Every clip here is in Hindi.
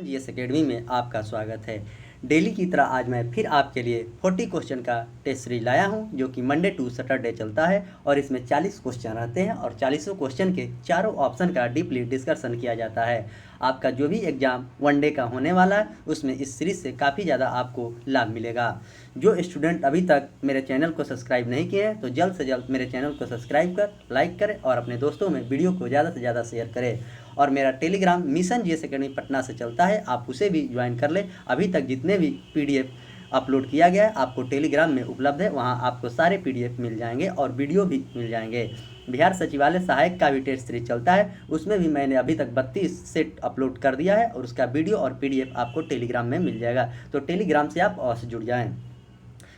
जीएस एकेडमी में आपका स्वागत है। डेली की तरह आज मैं फिर आपके लिए 40 क्वेश्चन का टेस्ट सीरीज लाया हूं, जो कि मंडे टू सैटरडे चलता है और इसमें 40 क्वेश्चन रहते हैं और 40 क्वेश्चन के चारों ऑप्शन का डीपली डिस्कशन किया जाता है। आपका जो भी एग्जाम वनडे का होने वाला है उसमें इस सीरीज से काफ़ी ज़्यादा आपको लाभ मिलेगा। जो स्टूडेंट अभी तक मेरे चैनल को सब्सक्राइब नहीं किए हैं तो जल्द से जल्द मेरे चैनल को सब्सक्राइब कर लाइक करें और अपने दोस्तों में वीडियो को ज़्यादा से ज़्यादा शेयर करें। और मेरा Telegram mission GS academy Patna से चलता है, आप उसे भी ज्वाइन कर लें। अभी तक जितने भी पीडीएफ अपलोड किया गया है आपको टेलीग्राम में उपलब्ध है, वहां आपको सारे पीडीएफ मिल जाएंगे और वीडियो भी मिल जाएंगे। बिहार सचिवालय सहायक का भी टेस्ट सीरीज चलता है, उसमें भी मैंने अभी तक 32 सेट अपलोड कर दिया है और उसका वीडियो और पीडीएफ आपको टेलीग्राम में मिल जाएगा। तो टेलीग्राम से आप अवश्य जुड़ जाएँ।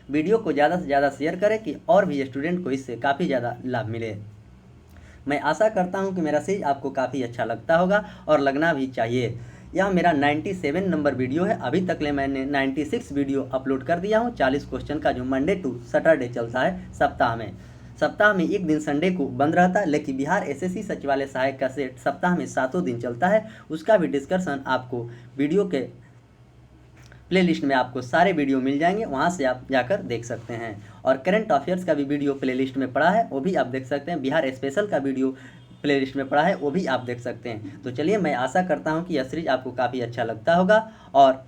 वीडियो को ज़्यादा से ज़्यादा शेयर करें कि और भी स्टूडेंट को इससे काफ़ी ज़्यादा लाभ मिले। मैं आशा करता हूं कि मेरा सीरीज आपको काफ़ी अच्छा लगता होगा और लगना भी चाहिए। यह मेरा 97 नंबर वीडियो है। अभी तक ले मैंने 96 वीडियो अपलोड कर दिया हूं 40 क्वेश्चन का, जो मंडे टू सैटरडे चलता है सप्ताह में एक दिन संडे को बंद रहता है, लेकिन बिहार एसएससी सचिवालय सहायक का सेट सप्ताह में 7 दिन चलता है। उसका भी डिस्कशन आपको वीडियो के प्लेलिस्ट में आपको सारे वीडियो मिल जाएंगे, वहां से आप जाकर देख सकते हैं। और करंट अफेयर्स का भी वीडियो प्लेलिस्ट में पड़ा है, वो भी आप देख सकते हैं। बिहार स्पेशल का वीडियो प्लेलिस्ट में पड़ा है, वो भी आप देख सकते हैं। तो चलिए, मैं आशा करता हूं कि यह सीरीज आपको काफ़ी अच्छा लगता होगा और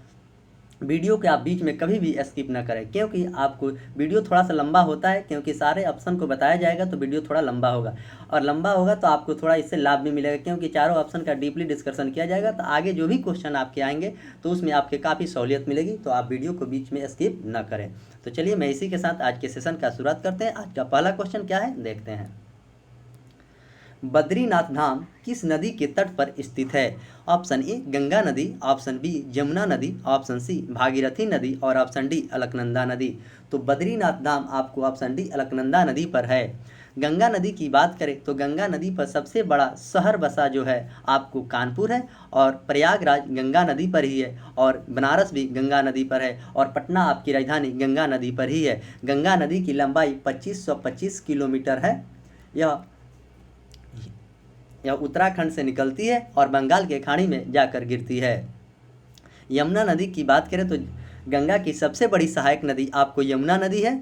वीडियो के आप बीच में कभी भी स्किप ना करें, क्योंकि आपको वीडियो थोड़ा सा लंबा होता है, क्योंकि सारे ऑप्शन को बताया जाएगा तो वीडियो थोड़ा लंबा होगा और लंबा होगा तो आपको थोड़ा इससे लाभ भी मिलेगा, क्योंकि चारों ऑप्शन का डीपली डिस्कशन किया जाएगा। तो आगे जो भी क्वेश्चन आपके आएंगे तो उसमें आपके काफ़ी सहूलियत मिलेगी, तो आप वीडियो को बीच में स्किप ना करें। तो चलिए, मैं इसी के साथ आज के सेशन का शुरुआत करते हैं। आज का पहला क्वेश्चन क्या है देखते हैं। बद्रीनाथ धाम किस नदी के तट पर स्थित है? ऑप्शन ए गंगा नदी, ऑप्शन बी जमुना नदी, ऑप्शन सी भागीरथी नदी और ऑप्शन डी अलकनंदा नदी। तो बद्रीनाथ धाम आपको ऑप्शन डी अलकनंदा नदी पर है। गंगा नदी की बात करें तो गंगा नदी पर सबसे बड़ा शहर बसा जो है आपको कानपुर है, और प्रयागराज गंगा नदी पर ही है, और बनारस भी गंगा नदी पर है, और पटना आपकी राजधानी गंगा नदी पर ही है। गंगा नदी की लंबाई 2525 किलोमीटर है। यह उत्तराखंड से निकलती है और बंगाल के खाड़ी में जाकर गिरती है। यमुना नदी की बात करें तो गंगा की सबसे बड़ी सहायक नदी आपको यमुना नदी है।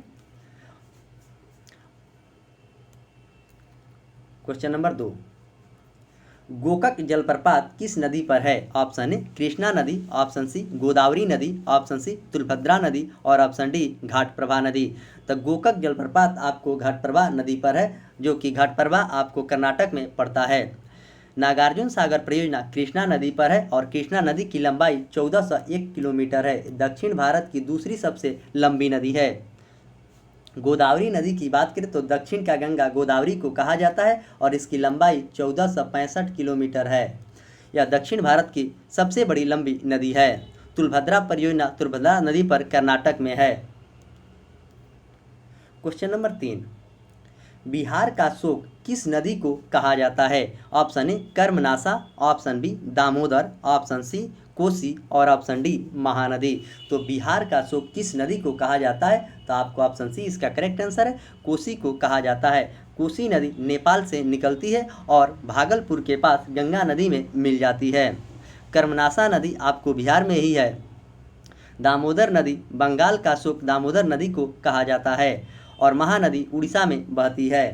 क्वेश्चन नंबर 2, गोकक जलप्रपात किस नदी पर है? ऑप्शन ए कृष्णा नदी, ऑप्शन सी गोदावरी नदी, ऑप्शन सी तुलभद्रा नदी और ऑप्शन डी घाटप्रभा नदी। तो गोकक जलप्रपात आपको घाटप्रभा नदी पर है, जो कि घाटप्रभा आपको कर्नाटक में पड़ता है। नागार्जुन सागर परियोजना कृष्णा नदी पर है और कृष्णा नदी की लंबाई 1401 किलोमीटर है। दक्षिण भारत की दूसरी सबसे लंबी नदी है। गोदावरी नदी की बात करें तो दक्षिण का गंगा गोदावरी को कहा जाता है और इसकी लंबाई 1465 किलोमीटर है। यह दक्षिण भारत की सबसे बड़ी लंबी नदी है। तुलभद्रा परियोजना तुलभद्रा नदी पर कर्नाटक में है। क्वेश्चन नंबर 3, बिहार का शोक किस नदी को कहा जाता है? Option A Karmanasha, option B Damodar, option C Kosi और ऑप्शन डी महानदी। तो बिहार का शोक किस नदी को कहा जाता है? तो आपको ऑप्शन सी इसका करेक्ट आंसर है, कोसी को कहा जाता है। कोसी नदी नेपाल से निकलती है और भागलपुर के पास गंगा नदी में मिल जाती है। कर्मनाशा नदी आपको बिहार में ही है। दामोदर नदी, बंगाल का शोक दामोदर नदी को कहा जाता है और महानदी उड़ीसा में बहती है।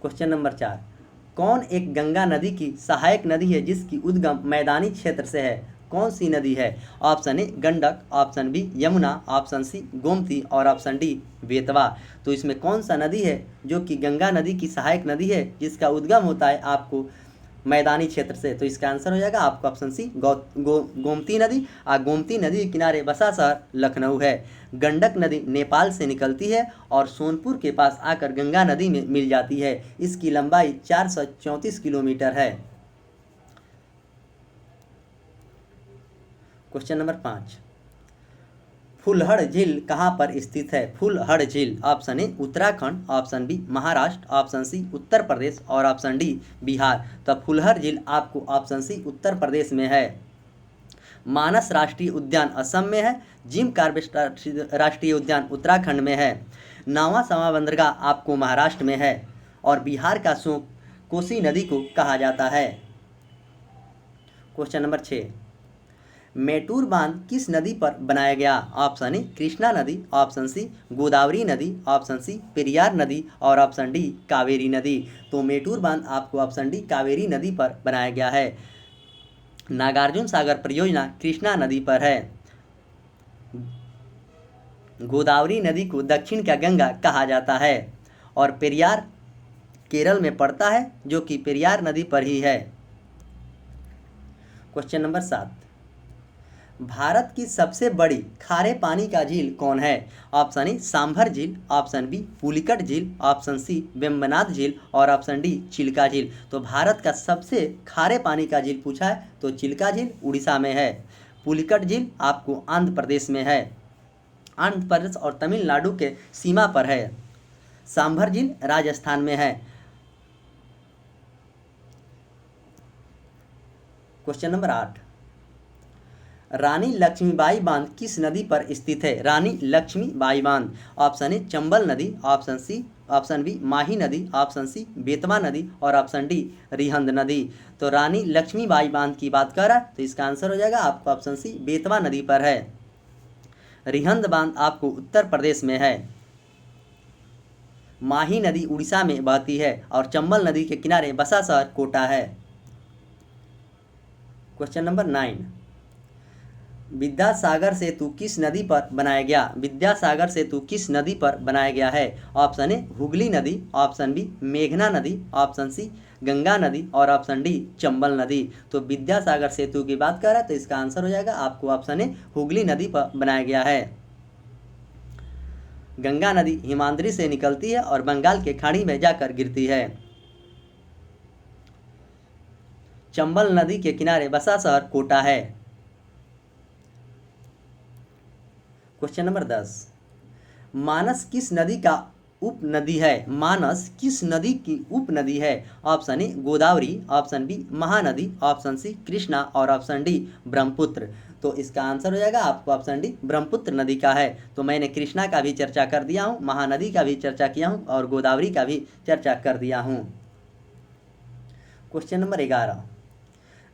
क्वेश्चन नंबर 4, कौन एक गंगा नदी की सहायक नदी है जिसकी उद्गम मैदानी क्षेत्र से है? कौन सी नदी है? Option A Gandak, option B Yamuna, option C Gomti और ऑप्शन डी बेतवा। तो इसमें कौन सा नदी है जो कि गंगा नदी की सहायक नदी है जिसका उद्गम होता है आपको मैदानी क्षेत्र से? तो इसका आंसर हो जाएगा आपका ऑप्शन सी गोमती नदी। गोमती नदी के किनारे बसा शहर लखनऊ है। गंडक नदी नेपाल से निकलती है और सोनपुर के पास आकर गंगा नदी में मिल जाती है। इसकी लंबाई 434 किलोमीटर है। क्वेश्चन नंबर 5, फुलहड़ झील कहाँ पर स्थित है? फुलहड़ झील option A Uttarakhand, option B Maharashtra, option C Uttar Pradesh और ऑप्शन डी बिहार। तो फुलहड़ झील आपको ऑप्शन सी उत्तर प्रदेश में है। मानस राष्ट्रीय उद्यान असम में है। जिम कार्बेट राष्ट्रीय उद्यान उत्तराखंड में है। नावा समा बंदरगाह आपको महाराष्ट्र में है और बिहार का शोक कोसी नदी को कहा जाता है। क्वेश्चन नंबर 6, मेटूर बांध किस नदी पर बनाया गया? ऑप्शन ए कृष्णा नदी, ऑप्शन सी गोदावरी नदी, ऑप्शन सी पेरियार नदी और ऑप्शन डी कावेरी नदी। तो मेटूर बांध आपको ऑप्शन डी कावेरी नदी पर बनाया गया है। नागार्जुन सागर परियोजना कृष्णा नदी पर है। गोदावरी नदी को दक्षिण का गंगा कहा जाता है और पेरियार केरल में पड़ता है, जो कि पेरियार नदी पर ही है। क्वेश्चन नंबर 7, भारत की सबसे बड़ी खारे पानी का झील कौन है? ऑप्शन ए सांभर झील, ऑप्शन बी पुलिकट झील, ऑप्शन सी वेम्बनाथ झील और ऑप्शन डी चिल्का झील। तो भारत का सबसे खारे पानी का झील पूछा है तो चिल्का झील उड़ीसा में है। पुलिकट झील आपको आंध्र प्रदेश में है, आंध्र प्रदेश और तमिलनाडु के सीमा पर है। सांभर झील राजस्थान में है। क्वेश्चन नंबर 8, रानी लक्ष्मीबाई बांध किस नदी पर स्थित है? रानी लक्ष्मीबाई बांध, ऑप्शन ए चंबल नदी, ऑप्शन बी माही नदी, ऑप्शन सी बेतवा नदी और ऑप्शन डी रिहंद नदी। तो रानी लक्ष्मीबाई बांध की बात कर रहा है तो इसका आंसर हो जाएगा आपको ऑप्शन सी बेतवा नदी पर है। रिहंद बांध आपको उत्तर प्रदेश में है। माही नदी उड़ीसा में बहती है और चंबल नदी के किनारे बसा शहर कोटा है। क्वेश्चन नंबर 9, विद्यासागर सेतु किस नदी पर बनाया गया? विद्यासागर सेतु किस नदी पर बनाया गया है? ऑप्शन ए हुगली नदी, ऑप्शन बी मेघना नदी, ऑप्शन सी गंगा नदी और ऑप्शन डी चंबल नदी। तो विद्यासागर सेतु की बात कर रहा है तो इसका आंसर हो जाएगा आपको ऑप्शन ए हुगली नदी पर बनाया गया है। गंगा नदी हिमाद्री से निकलती है और बंगाल के खाड़ी में जाकर गिरती है। चंबल नदी के किनारे बसा शहर कोटा है। क्वेश्चन नंबर 10, मानस किस नदी का उपनदी है? मानस किस नदी की उपनदी है? Option A Godavari, option B Mahanadi, option C Krishna और ऑप्शन डी ब्रह्मपुत्र। तो इसका आंसर हो जाएगा आपको ऑप्शन डी ब्रह्मपुत्र नदी का है। तो मैंने कृष्णा का भी चर्चा कर दिया हूँ, महानदी का भी चर्चा किया हूँ और गोदावरी का भी चर्चा कर दिया हूँ। क्वेश्चन नंबर 11,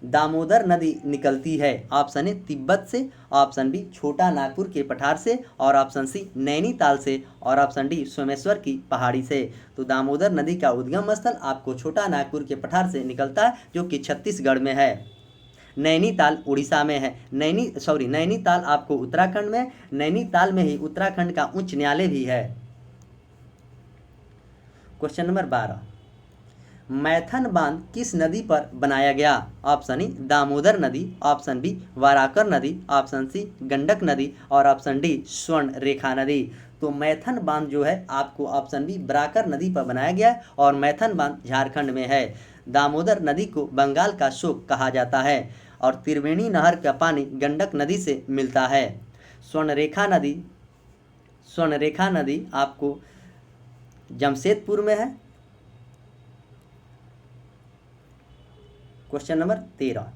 दामोदर नदी निकलती है ऑप्शन ए तिब्बत से, ऑप्शन बी छोटा नागपुर के पठार से और ऑप्शन सी नैनीताल से और ऑप्शन डी सोमेश्वर की पहाड़ी से। तो दामोदर नदी का उद्गम स्थल आपको छोटा नागपुर के पठार से निकलता है, जो कि छत्तीसगढ़ में है। नैनीताल उड़ीसा में है। नैनीताल आपको उत्तराखंड में, नैनीताल में ही उत्तराखंड का उच्च न्यायालय भी है। क्वेश्चन नंबर 12, मैथन बांध किस नदी पर बनाया गया? ऑप्शन ए दामोदर नदी, ऑप्शन बी वाराकर नदी, ऑप्शन सी गंडक नदी और ऑप्शन डी स्वर्ण रेखा नदी। तो मैथन बांध जो है आपको ऑप्शन बी बराकर नदी पर बनाया गया है और मैथन बांध झारखंड में है। दामोदर नदी को बंगाल का शोक कहा जाता है और त्रिवेणी नहर का पानी गंडक नदी से मिलता है। स्वर्ण रेखा नदी आपको जमशेदपुर में है। क्वेश्चन नंबर 13,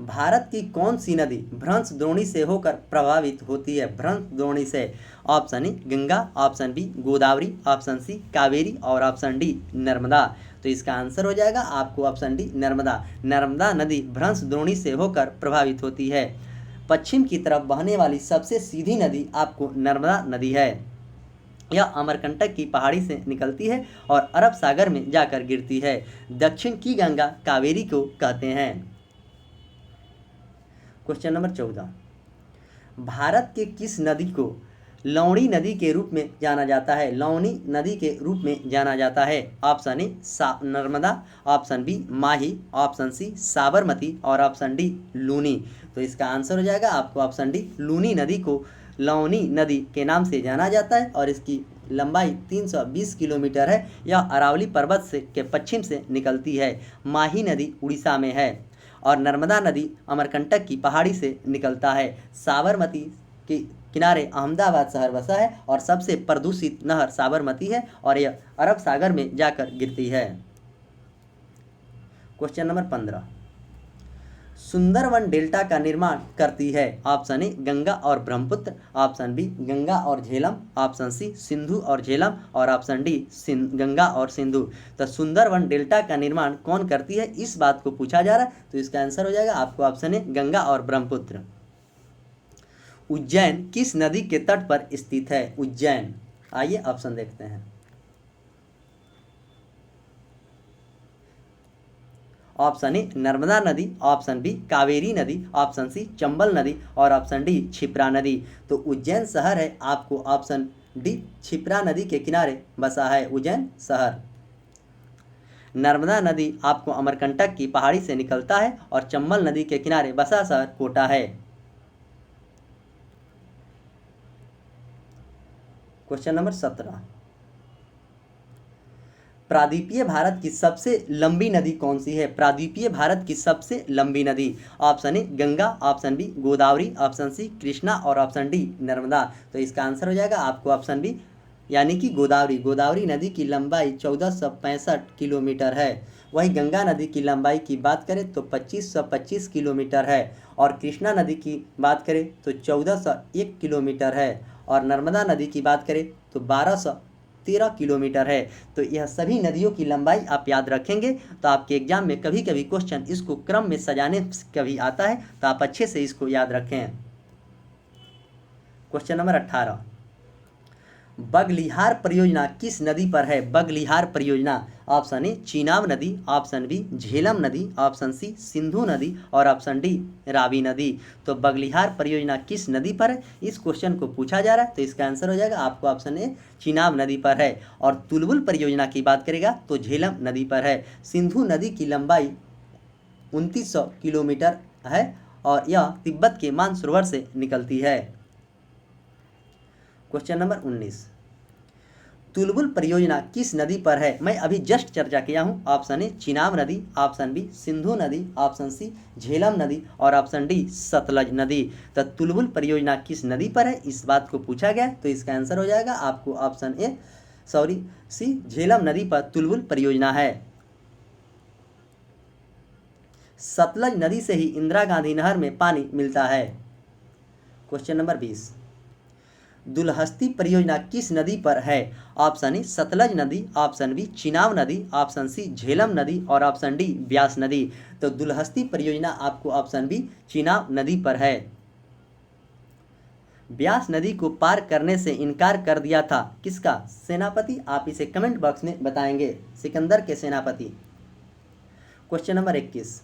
भारत की कौन सी नदी भ्रंश द्रोणी से होकर प्रभावित होती है? भ्रंश द्रोणी से, option A Ganga, option B Godavari, option C Kaveri और ऑप्शन डी नर्मदा। तो इसका आंसर हो जाएगा आपको ऑप्शन डी नर्मदा। नर्मदा नदी भ्रंश द्रोणी से होकर प्रभावित होती है। पश्चिम की तरफ बहने वाली सबसे सीधी नदी आपको नर्मदा नदी है। यह अमरकंटक की पहाड़ी से निकलती है और अरब सागर में जाकर गिरती है। दक्षिण की गंगा कावेरी को कहते हैं। क्वेश्चन नंबर 14, भारत के किस नदी को लौणी नदी के रूप में जाना जाता है? लौणी नदी के रूप में जाना जाता है। Option A Narmada, option B Mahi, option C Sabarmati और ऑप्शन डी लूनी। तो इसका आंसर हो जाएगा आपको ऑप्शन डी लूनी नदी को लौनी नदी के नाम से जाना जाता है और इसकी लंबाई 320 किलोमीटर है। यह अरावली पर्वत से के पश्चिम से निकलती है। माही नदी उड़ीसा में है और नर्मदा नदी अमरकंटक की पहाड़ी से निकलता है। साबरमती के किनारे अहमदाबाद शहर बसा है और सबसे प्रदूषित नहर साबरमती है और यह अरब सागर में जाकर गिरती है। क्वेश्चन नंबर 15, सुंदरवन डेल्टा का निर्माण करती है? ऑप्शन ए गंगा और ब्रह्मपुत्र, ऑप्शन बी गंगा और झेलम, ऑप्शन सी सिंधु और झेलम और ऑप्शन डी गंगा और सिंधु। तो सुंदरवन डेल्टा का निर्माण कौन करती है, इस बात को पूछा जा रहा है। तो इसका आंसर हो जाएगा आपको ऑप्शन ए गंगा और ब्रह्मपुत्र। उज्जैन किस नदी के तट पर स्थित है? उज्जैन, आइए ऑप्शन देखते हैं। ऑप्शन ए नर्मदा नदी, ऑप्शन बी कावेरी नदी, ऑप्शन सी चंबल नदी और ऑप्शन डी क्षिप्रा नदी। तो उज्जैन शहर है आपको ऑप्शन डी क्षिप्रा नदी के किनारे बसा है उज्जैन शहर। नर्मदा नदी आपको अमरकंटक की पहाड़ी से निकलता है और चंबल नदी के किनारे बसा शहर कोटा है। क्वेश्चन नंबर 17, प्रादीपीय भारत की सबसे लंबी नदी कौन सी है? प्रादीपीय भारत की सबसे लंबी नदी, option A Ganga, option B Godavari, option C Krishna और ऑप्शन डी नर्मदा। तो इसका आंसर हो जाएगा आपको ऑप्शन बी यानी कि गोदावरी। गोदावरी नदी की लंबाई 1465 किलोमीटर है। वही गंगा नदी की लंबाई की बात करें तो 2525 किलोमीटर है और कृष्णा नदी की बात करें तो 1401 किलोमीटर है और नर्मदा नदी की बात करें तो 1213 किलोमीटर है। तो यह सभी नदियों की लंबाई आप याद रखेंगे तो आपके एग्जाम में कभी कभी क्वेश्चन इसको क्रम में सजाने कभी आता है, तो आप अच्छे से इसको याद रखें। क्वेश्चन नंबर 18, बगलिहार परियोजना किस नदी पर है? बगलिहार परियोजना, ऑप्शन ए चीनाब नदी, ऑप्शन बी झेलम नदी, ऑप्शन सी सिंधु नदी और ऑप्शन डी रावी नदी। तो बगलिहार परियोजना किस नदी पर है, इस क्वेश्चन को पूछा जा रहा है। तो इसका आंसर हो जाएगा आपको ऑप्शन ए चीनाब नदी पर है। और तुलबुल परियोजना की बात करेगा तो झेलम नदी पर है। सिंधु नदी की लंबाई 2900 किलोमीटर है और यह तिब्बत के मानसरोवर से निकलती है। क्वेश्चन नंबर 19, तुलबुल परियोजना किस नदी पर है? मैं अभी जस्ट चर्चा किया हूं। ऑप्शन ए चिनाब नदी, ऑप्शन बी सिंधु नदी, ऑप्शन सी झेलम नदी और ऑप्शन डी सतलज नदी। तो तुलबुल परियोजना किस नदी पर है, इस बात को पूछा गया। तो इसका आंसर हो जाएगा आपको ऑप्शन ए सी झेलम नदी पर तुलबुल परियोजना है। सतलज नदी से ही इंदिरा गांधी नहर में पानी मिलता है। क्वेश्चन नंबर 20, दुलहस्ती परियोजना किस नदी पर है? ऑप्शन ए सतलज नदी, ऑप्शन बी चिनाब नदी, ऑप्शन सी झेलम नदी और ऑप्शन डी ब्यास नदी। तो दुलहस्ती परियोजना आपको ऑप्शन बी चिनाब नदी पर है। ब्यास नदी को पार करने से इनकार कर दिया था किसका? सेनापति। आप इसे कमेंट बॉक्स में बताएंगे। सिकंदर के सेनापति। क्वेश्चन नंबर 21,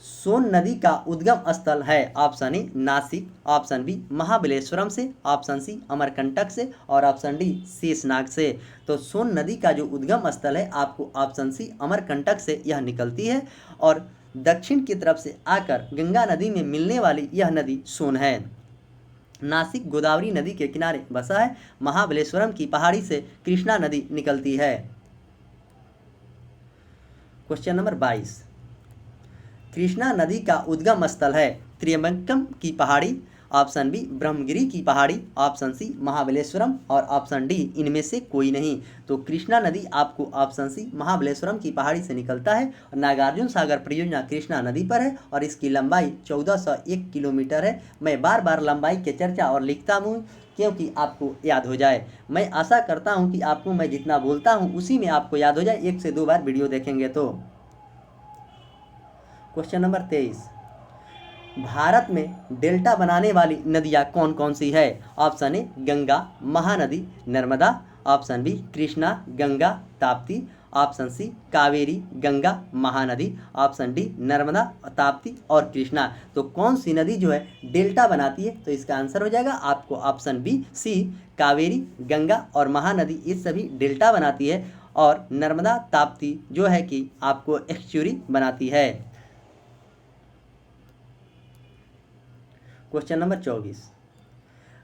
सोन नदी का उद्गम स्थल है? Option A Nashik, option B Mahabaleshwaram से, ऑप्शन सी अमरकंटक से और ऑप्शन डी शेषनाग से। तो सोन नदी का जो उद्गम स्थल है आपको ऑप्शन सी अमरकंटक से यह निकलती है और दक्षिण की तरफ से आकर गंगा नदी में मिलने वाली यह नदी सोन है। नासिक गोदावरी नदी के किनारे बसा है। महाबलेश्वरम की पहाड़ी से कृष्णा नदी निकलती है। क्वेश्चन नंबर 22, कृष्णा नदी का उद्गम स्थल है? त्रियंबकम की पहाड़ी, ऑप्शन बी ब्रह्मगिरी की पहाड़ी, ऑप्शन सी महाबलेश्वरम और ऑप्शन डी इनमें से कोई नहीं। तो कृष्णा नदी आपको ऑप्शन सी महाबलेश्वरम की पहाड़ी से निकलता है और नागार्जुन सागर परियोजना कृष्णा नदी पर है और इसकी लंबाई 1401 किलोमीटर है। मैं बार बार लंबाई के चर्चा और लिखता हूँ क्योंकि आपको याद हो जाए। मैं आशा करता हूँ कि आपको मैं जितना बोलता हूँ उसी में आपको याद हो जाए, 1 से 2 बार वीडियो देखेंगे तो। क्वेश्चन नंबर 23, भारत में डेल्टा बनाने वाली नदियाँ कौन कौन सी है? Option A Ganga, Mahanadi, Narmada, option B Krishna, Ganga, Tapti, option C Kaveri, Ganga, Mahanadi, option D Narmada, Tapti और कृष्णा। तो कौन सी नदी जो है डेल्टा बनाती है? तो इसका आंसर हो जाएगा आपको option B C Kaveri, Ganga और महानदी, ये सभी डेल्टा बनाती है और नर्मदा ताप्ती जो है कि आपको एक्चुरी बनाती है। क्वेश्चन नंबर 24,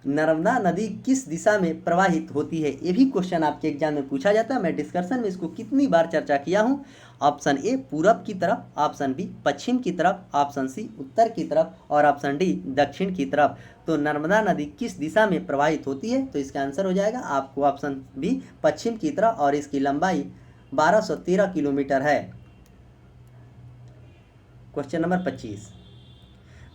नर्मदा नदी किस दिशा में प्रवाहित होती है? ये भी क्वेश्चन आपके एग्जाम में पूछा जाता है। मैं डिस्कशन में इसको कितनी बार चर्चा किया हूँ। ऑप्शन ए पूरब की तरफ, ऑप्शन बी पश्चिम की तरफ, ऑप्शन सी उत्तर की तरफ और ऑप्शन डी दक्षिण की तरफ। तो नर्मदा नदी किस दिशा में प्रवाहित होती है? तो इसका आंसर हो जाएगा आपको ऑप्शन बी पश्चिम की तरफ और इसकी लंबाई 1213 किलोमीटर है। क्वेश्चन नंबर 25,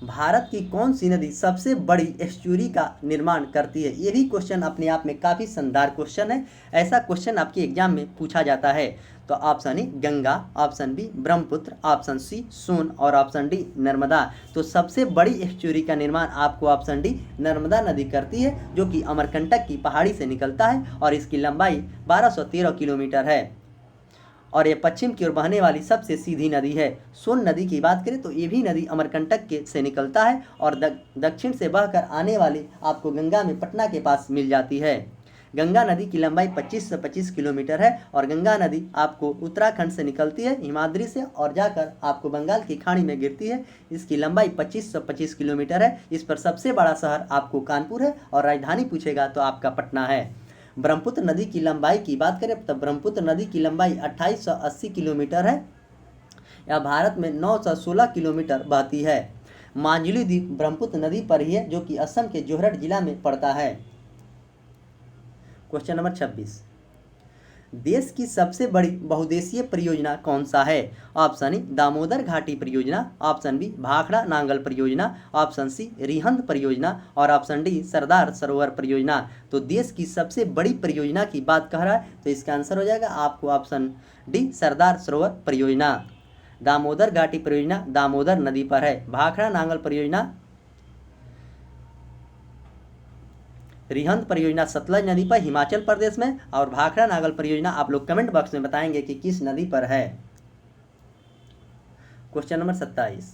भारत की कौन सी नदी सबसे बड़ी एस्चुरी का निर्माण करती है? ये भी क्वेश्चन अपने आप में काफ़ी शानदार क्वेश्चन है। ऐसा क्वेश्चन आपके एग्जाम में पूछा जाता है। तो option A Ganga, option B Brahmaputra, option C Son और ऑप्शन डी नर्मदा। तो सबसे बड़ी एस्चुरी का निर्माण आपको ऑप्शन डी नर्मदा नदी करती है, जो कि अमरकंटक की पहाड़ी से निकलता है और इसकी लंबाई 1213 किलोमीटर है और ये पश्चिम की ओर बहने वाली सबसे सीधी नदी है। सोन नदी की बात करें तो ये भी नदी अमरकंटक के से निकलता है और दक्षिण से बहकर आने वाली आपको गंगा में पटना के पास मिल जाती है। गंगा नदी की लंबाई 25 से 25 किलोमीटर है और गंगा नदी आपको उत्तराखंड से निकलती है हिमाद्री से और जाकर आपको बंगाल की खाड़ी में गिरती है। इसकी लंबाई 25 से 25 किलोमीटर है। इस पर सबसे बड़ा शहर आपको कानपुर है और राजधानी पूछेगा तो आपका पटना है। ब्रह्मपुत्र नदी की लंबाई की बात करें तो ब्रह्मपुत्र नदी की लंबाई 2880 किलोमीटर है। यह भारत में 916 किलोमीटर बहती है। मांजुली द्वीप ब्रह्मपुत्र नदी पर ही है, जो कि असम के जोरहट जिला में पड़ता है। क्वेश्चन नंबर 26, देश की सबसे बड़ी बहुउद्देशीय परियोजना कौन सा है? ऑप्शन ए दामोदर घाटी परियोजना, ऑप्शन बी भाखड़ा नांगल परियोजना, ऑप्शन सी रिहंद परियोजना और ऑप्शन डी सरदार सरोवर परियोजना। तो देश की सबसे बड़ी परियोजना की बात कह रहा है, तो इसका आंसर हो जाएगा आपको ऑप्शन डी सरदार सरोवर परियोजना। दामोदर घाटी परियोजना दामोदर नदी पर है। भाखड़ा नांगल परियोजना, रिहंद परियोजना सतलज नदी पर हिमाचल प्रदेश में और भाखड़ा नांगल परियोजना आप लोग कमेंट बॉक्स में बताएंगे कि किस नदी पर है। क्वेश्चन नंबर 27,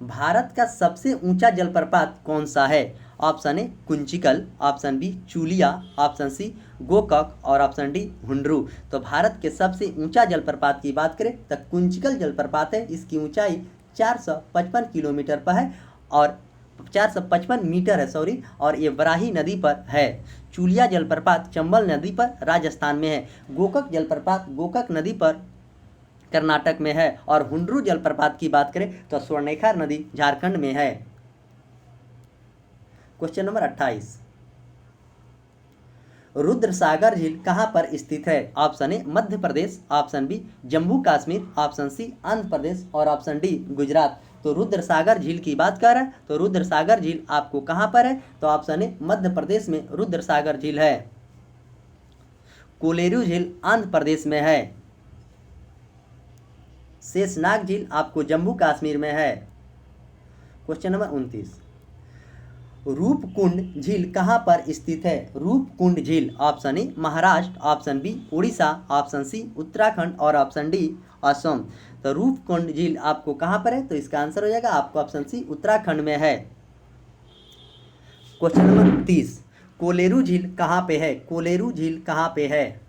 भारत का सबसे ऊंचा जलप्रपात कौन सा है? Option A Kunchikal, option B Chuliya, option C Gokak और ऑप्शन डी हुंडरू। तो भारत के सबसे ऊंचा जलप्रपात की बात करें तो कुंचिकल जलप्रपात है। इसकी ऊंचाई 455 किलोमीटर पर है और 455 मीटर है सॉरी, और ये बराही नदी पर है। चूलिया जलप्रपात चंबल नदी पर राजस्थान में है। गोकक जलप्रपात गोकक नदी पर कर्नाटक में है और हुंडरू जलप्रपात की बात करें तो स्वर्णरेखा नदी झारखंड में है। क्वेश्चन नंबर 28, रुद्रसागर झील कहाँ पर स्थित है? Option A Madhya Pradesh, option B Jammu Kashmir, option C Andhra Pradesh और ऑप्शन डी गुजरात। तो रुद्रसागर झील की बात कर रहा है तो रुद्रसागर झील आपको कहाँ पर है? तो ऑप्शन ए मध्य प्रदेश में रुद्रसागर झील है। कोलेरू झील आंध्र प्रदेश में है। शेषनाग झील आपको जम्मू कश्मीर में है। क्वेश्चन नंबर 29, रूपकुंड झील कहाँ पर स्थित है? रूपकुंड झील option A Maharashtra, option B Orissa, option C Uttarakhand और ऑप्शन डी असम। तो रूपकुंड झील आपको कहाँ पर है? तो इसका आंसर हो जाएगा आपको ऑप्शन सी उत्तराखंड में है। क्वेश्चन नंबर 30, कोलेरू झील कहाँ पे है? कोलेरू झील कहाँ पे है?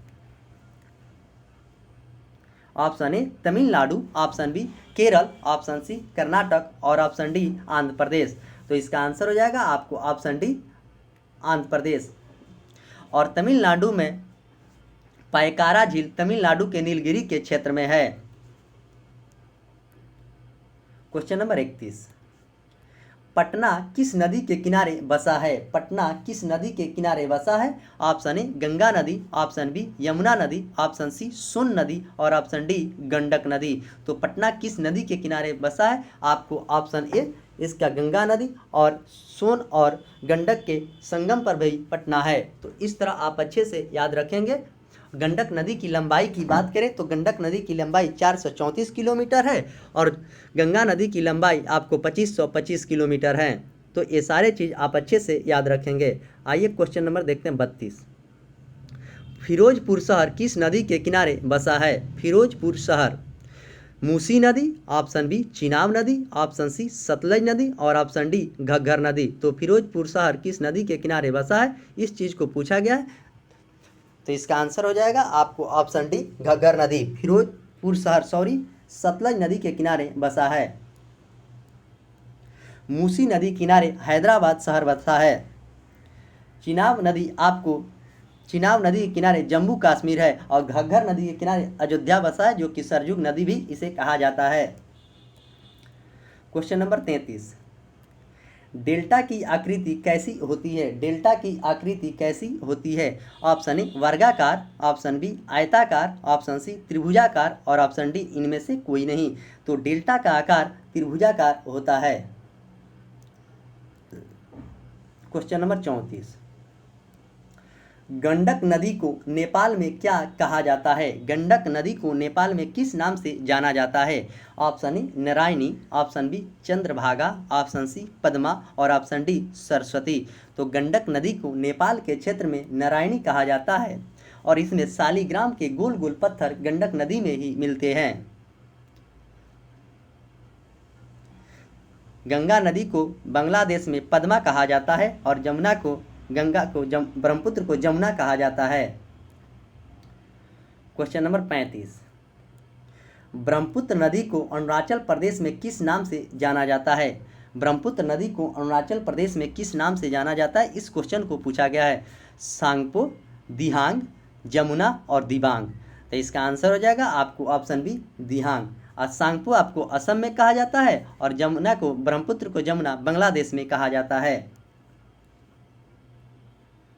Option A Tamil Nadu, option B Kerala, option C Karnataka और ऑप्शन डी आंध्र प्रदेश। तो इसका आंसर हो जाएगा आपको ऑप्शन डी आंध्र प्रदेश। और तमिलनाडु में पायकारा झील तमिलनाडु के नीलगिरी के क्षेत्र में है। क्वेश्चन नंबर 31, पटना किस नदी के किनारे बसा है? पटना किस नदी के किनारे बसा है? ऑप्शन ए गंगा नदी, ऑप्शन बी यमुना नदी, ऑप्शन सी सोन नदी और ऑप्शन डी गंडक नदी। तो पटना किस नदी के किनारे बसा है? आपको ऑप्शन ए इसका गंगा नदी और सोन और गंडक के संगम पर भी पटना है। तो इस तरह आप अच्छे से याद रखेंगे। गंडक नदी की लंबाई की बात करें तो गंडक नदी की लंबाई 434 किलोमीटर है और गंगा नदी की लंबाई आपको 2525 किलोमीटर है। तो ये सारे चीज़ आप अच्छे से याद रखेंगे। आइए क्वेश्चन नंबर देखते हैं 32, फिरोजपुर शहर किस नदी के किनारे बसा है? फिरोजपुर शहर मूसी नदी, ऑप्शन बी चिनाब नदी, ऑप्शन सी सतलज नदी और ऑप्शन डी घग्गर नदी। तो फिरोजपुर शहर किस नदी के किनारे बसा है? इस चीज़ को पूछा गया है। तो इसका आंसर हो जाएगा आपको ऑप्शन डी घग्गर नदी। फिरोजपुर शहर सतलज नदी के किनारे बसा है। मूसी नदी किनारे हैदराबाद शहर बसा है। चिनाब नदी के किनारे जम्मू कश्मीर है और घग्गर नदी के किनारे अयोध्या बसा है, जो कि सरयुग नदी भी इसे कहा जाता है। क्वेश्चन नंबर 33, डेल्टा की आकृति कैसी होती है? डेल्टा की आकृति कैसी होती है? ऑप्शन ए वर्गाकार, ऑप्शन बी आयताकार, ऑप्शन सी त्रिभुजाकार और ऑप्शन डी इनमें से कोई नहीं। तो डेल्टा का आकार त्रिभुजाकार होता है। क्वेश्चन नंबर 34, गंडक नदी को नेपाल में क्या कहा जाता है? गंडक नदी को नेपाल में किस नाम से जाना जाता है? Option A Narayani, option B Chandrabhaga, option C Padma और ऑप्शन डी सरस्वती। तो गंडक नदी को नेपाल के क्षेत्र में नारायणी कहा जाता है और इसमें शालिग्राम के गोल गोल पत्थर गंडक नदी में ही मिलते हैं। गंगा नदी को बांग्लादेश में पद्मा कहा जाता है और जमुना को ब्रह्मपुत्र को जमुना कहा जाता है। क्वेश्चन नंबर 35, ब्रह्मपुत्र नदी को अरुणाचल प्रदेश में किस नाम से जाना जाता है? ब्रह्मपुत्र नदी को अरुणाचल प्रदेश में किस नाम से जाना जाता है? इस क्वेश्चन को पूछा गया है। सांगपो, दिहांग, जमुना और दिबांग। तो इसका आंसर हो जाएगा आपको ऑप्शन बी दिहांग। और सांगपो आपको असम में कहा जाता है और जमुना को ब्रह्मपुत्र को जमुना बांग्लादेश में कहा जाता है।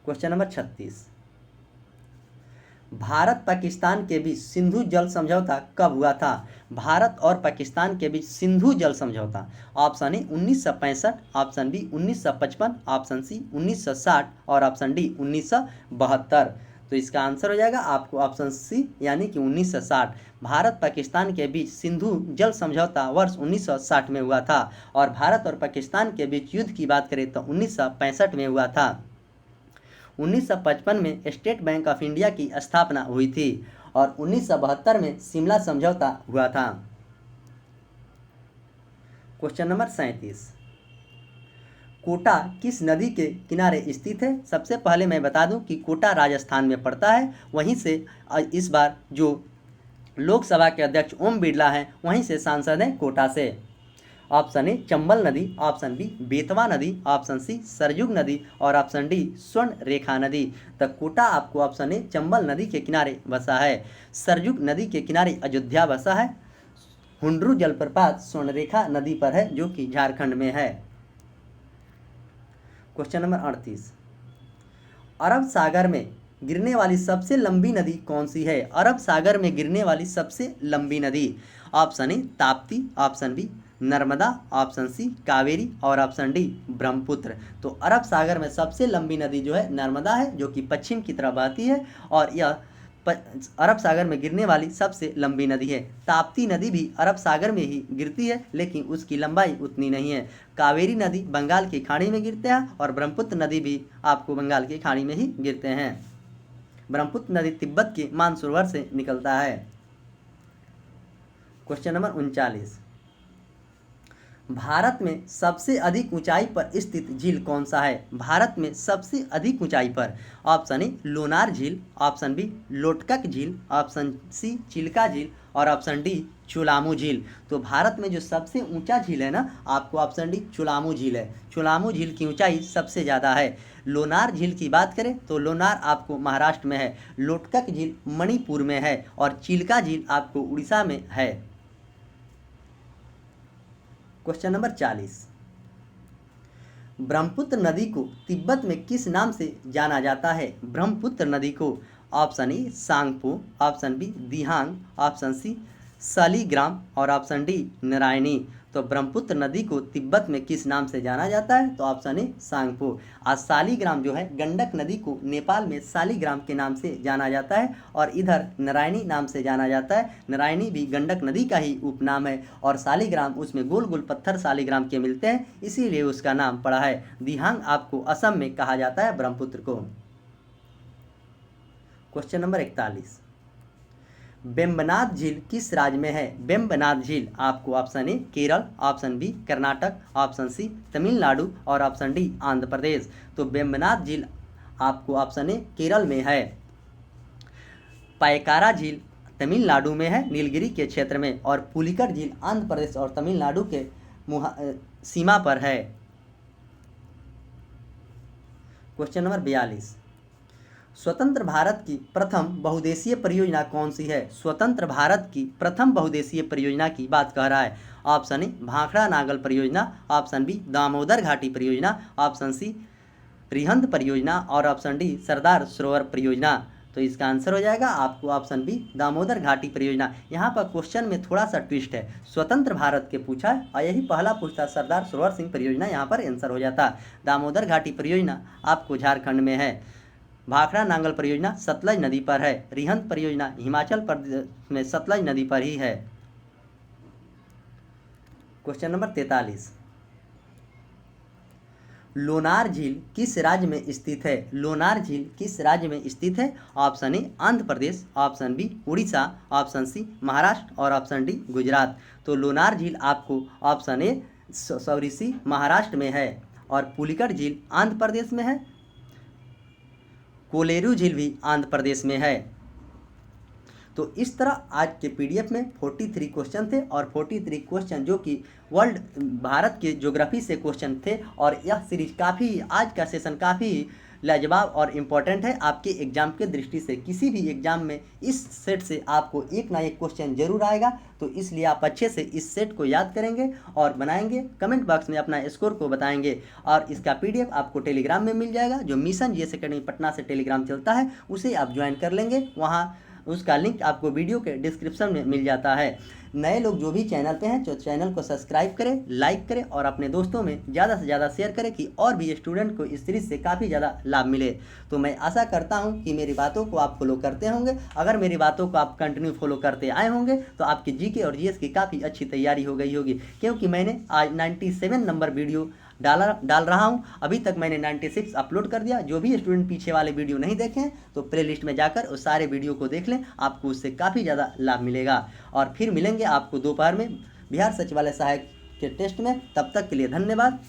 क्वेश्चन नंबर 36, भारत पाकिस्तान के बीच सिंधु जल समझौता कब हुआ था? भारत और पाकिस्तान के बीच सिंधु जल समझौता option A 1965, option B 1955, option C 1960 और ऑप्शन डी 1972। तो इसका आंसर हो जाएगा आपको ऑप्शन सी यानी कि 1960। भारत पाकिस्तान के बीच सिंधु जल समझौता वर्ष 1960 में हुआ था और भारत और पाकिस्तान के बीच युद्ध की बात करें तो 1965 में हुआ था। 1955 में स्टेट बैंक ऑफ इंडिया की स्थापना हुई थी और 1972 में शिमला समझौता हुआ था। क्वेश्चन नंबर 37, कोटा किस नदी के किनारे स्थित है? सबसे पहले मैं बता दूं कि कोटा राजस्थान में पड़ता है। वहीं से इस बार जो लोकसभा के अध्यक्ष ओम बिरला हैं वहीं से सांसद हैं कोटा से। ऑप्शन ए चंबल नदी, ऑप्शन बी बेतवा नदी, ऑप्शन सी सरयुग नदी और ऑप्शन डी स्वर्ण रेखा नदी। तो कोटा आपको ऑप्शन ए चंबल नदी के किनारे बसा है। सरयुग नदी के किनारे अयोध्या बसा है। हुंड्रू जलप्रपात स्वर्ण रेखा नदी पर है जो कि झारखंड में है। क्वेश्चन नंबर 38, अरब सागर में गिरने वाली सबसे लंबी नदी कौन सी है? अरब सागर में गिरने वाली सबसे लंबी नदी option A Tapti, option B Narmada, option C Kaveri और ऑप्शन डी ब्रह्मपुत्र। तो अरब सागर में सबसे लंबी नदी जो है नर्मदा है जो कि पश्चिम की तरफ बहती है और यह अरब सागर में गिरने वाली सबसे लंबी नदी है। ताप्ती नदी भी अरब सागर में ही गिरती है लेकिन उसकी लंबाई उतनी नहीं है। कावेरी नदी बंगाल की खाड़ी में गिरते हैं और ब्रह्मपुत्र नदी भी आपको बंगाल की खाड़ी में ही गिरते हैं। ब्रह्मपुत्र नदी तिब्बत के मानसरोवर से निकलता है। क्वेश्चन नंबर 39, भारत में सबसे अधिक ऊंचाई पर स्थित झील कौन सा है? भारत में सबसे अधिक ऊंचाई पर ऑप्शन ए लोनार झील, ऑप्शन बी लोटकक झील, ऑप्शन सी चिल्का झील और ऑप्शन डी चुलामू झील। तो भारत में जो सबसे ऊंचा झील है ना आपको ऑप्शन डी चुलामू झील है। चुलामू झील की ऊंचाई सबसे ज़्यादा है। लोनार झील की बात करें तो लोनार आपको महाराष्ट्र में है, लोटकक झील मणिपुर में है और चिल्का झील आपको उड़ीसा में है। क्वेश्चन नंबर 40, ब्रह्मपुत्र नदी को तिब्बत में किस नाम से जाना जाता है? ब्रह्मपुत्र नदी को option A Tsangpo, option B Dihang, option C Shaligram और ऑप्शन डी नारायणी। तो ब्रह्मपुत्र नदी को तिब्बत में किस नाम से जाना जाता है? तो ऑप्शन ए सांगपो। आज शालिग्राम जो है गंडक नदी को नेपाल में शालिग्राम के नाम से जाना जाता है और इधर नारायणी नाम से जाना जाता है। नारायणी भी गंडक नदी का ही उपनाम है और शालिग्राम उसमें गोल गोल पत्थर शालिग्राम के मिलते हैं इसीलिए उसका नाम पड़ा है। दिहांग आपको असम में कहा जाता है ब्रह्मपुत्र को। क्वेश्चन नंबर 41, वेम्बनाड झील किस राज्य में है? वेम्बनाड झील आपको option A Kerala, option B Karnataka, option C Tamil Nadu और ऑप्शन डी आंध्र प्रदेश। तो वेम्बनाड झील आपको ऑप्शन ए केरल में है। पायकारा झील तमिलनाडु में है नीलगिरी के क्षेत्र में और पुलिकट झील आंध्र प्रदेश और तमिलनाडु के सीमा पर है। क्वेश्चन नंबर 42, स्वतंत्र भारत की प्रथम बहुउद्देशीय परियोजना कौन सी है? स्वतंत्र भारत की प्रथम बहुउद्देशीय परियोजना की बात कह रहा है। ऑप्शन ए भाखड़ा नागल परियोजना, ऑप्शन बी दामोदर घाटी परियोजना, ऑप्शन सी रिहंद परियोजना और ऑप्शन डी सरदार सरोवर परियोजना। तो इसका आंसर हो जाएगा आपको ऑप्शन बी दामोदर घाटी परियोजना। यहाँ पर क्वेश्चन में थोड़ा सा ट्विस्ट है, स्वतंत्र भारत के पूछा है और यही पहला पूछता सरदार सरोवर सिंह परियोजना यहाँ पर आंसर हो जाता। दामोदर घाटी परियोजना आपको झारखंड में है। भाखड़ा नांगल परियोजना सतलज नदी पर है। रिहंद परियोजना हिमाचल प्रदेश में सतलज नदी पर ही है। क्वेश्चन नंबर 43, लोनार झील किस राज्य में स्थित है? लोनार झील किस राज्य में स्थित है? Option A Andhra Pradesh, option B Orissa, option C Maharashtra और ऑप्शन डी गुजरात। तो लोनार झील आपको option A sorry C Maharashtra में है और पुलिकट झील आंध्र प्रदेश में है। कोलेरू झील भी आंध्र प्रदेश में है। तो इस तरह आज के पीडीएफ में 43 क्वेश्चन थे और 43 क्वेश्चन जो कि वर्ल्ड भारत के ज्योग्राफी से क्वेश्चन थे और यह सीरीज काफ़ी, आज का सेशन काफ़ी लाजवाब और इम्पॉर्टेंट है आपके एग्जाम के दृष्टि से। किसी भी एग्जाम में इस सेट से आपको एक ना एक क्वेश्चन जरूर आएगा, तो इसलिए आप अच्छे से इस सेट को याद करेंगे और बनाएंगे, कमेंट बॉक्स में अपना स्कोर को बताएंगे। और इसका पीडीएफ आपको टेलीग्राम में मिल जाएगा, जो मिशन जीएस एकेडमी पटना से टेलीग्राम चलता है उसे आप ज्वाइन कर लेंगे। वहाँ उसका लिंक आपको वीडियो के डिस्क्रिप्शन में मिल जाता है। नए लोग जो भी चैनल पे हैं तो चैनल को सब्सक्राइब करें, लाइक करें और अपने दोस्तों में ज़्यादा से ज़्यादा शेयर करें कि और भी स्टूडेंट को इस सीरीज से काफ़ी ज़्यादा लाभ मिले। तो मैं आशा करता हूं कि मेरी बातों को आप फॉलो करते होंगे। अगर मेरी बातों को आप कंटिन्यू फॉलो करते आए होंगे तो आपकी जीके और जीएस की काफ़ी अच्छी तैयारी हो गई होगी, क्योंकि मैंने आज 97 नंबर वीडियो डाल रहा हूं। अभी तक मैंने 96 अपलोड कर दिया। जो भी स्टूडेंट पीछे वाले वीडियो नहीं देखे हैं तो प्लेलिस्ट में जाकर उस सारे वीडियो को देख लें, आपको उससे काफ़ी ज़्यादा लाभ मिलेगा। और फिर मिलेंगे आपको दोपहर में बिहार सचिवालय सहायक के टेस्ट में। तब तक के लिए धन्यवाद।